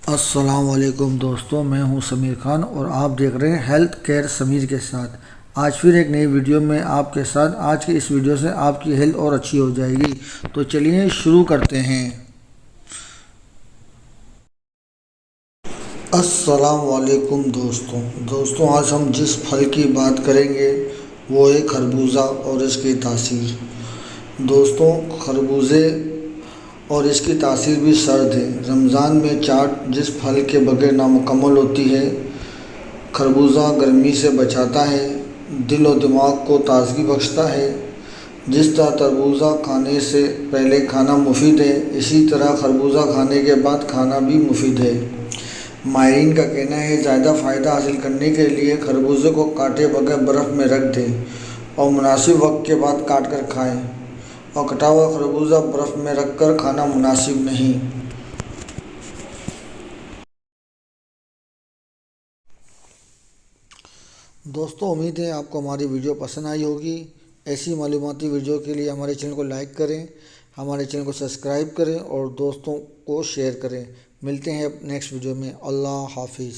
السلام علیکم دوستوں، میں ہوں سمیر خان اور آپ دیکھ رہے ہیں ہیلتھ کیئر سمیر کے ساتھ۔ آج پھر ایک نئی ویڈیو میں آپ کے ساتھ۔ آج کی اس ویڈیو سے آپ کی ہیلتھ اور اچھی ہو جائے گی، تو چلیے شروع کرتے ہیں۔ السلام علیکم دوستوں، آج ہم جس پھل کی بات کریں گے وہ ہے خربوزہ اور اس کی تاثیر۔ دوستوں، خربوزے اور اس کی تاثیر بھی سرد ہے۔ رمضان میں چاٹ جس پھل کے بغیر نامکمل ہوتی ہے، خربوزہ گرمی سے بچاتا ہے، دل و دماغ کو تازگی بخشتا ہے۔ جس طرح تربوزہ کھانے سے پہلے کھانا مفید ہے، اسی طرح خربوزہ کھانے کے بعد کھانا بھی مفید ہے۔ ماہرین کا کہنا ہے زیادہ فائدہ حاصل کرنے کے لیے خربوزے کو کاٹے بغیر برف میں رکھ دیں اور مناسب وقت کے بعد کاٹ کر کھائیں، اور کٹا ہوا خربوزہ برف میں رکھ کر کھانا مناسب نہیں۔ دوستوں، امید ہے آپ کو ہماری ویڈیو پسند آئی ہوگی۔ ایسی معلوماتی ویڈیو کے لیے ہمارے چینل کو لائک کریں، ہمارے چینل کو سبسکرائب کریں اور دوستوں کو شیئر کریں۔ ملتے ہیں اب نیکسٹ ویڈیو میں۔ اللہ حافظ۔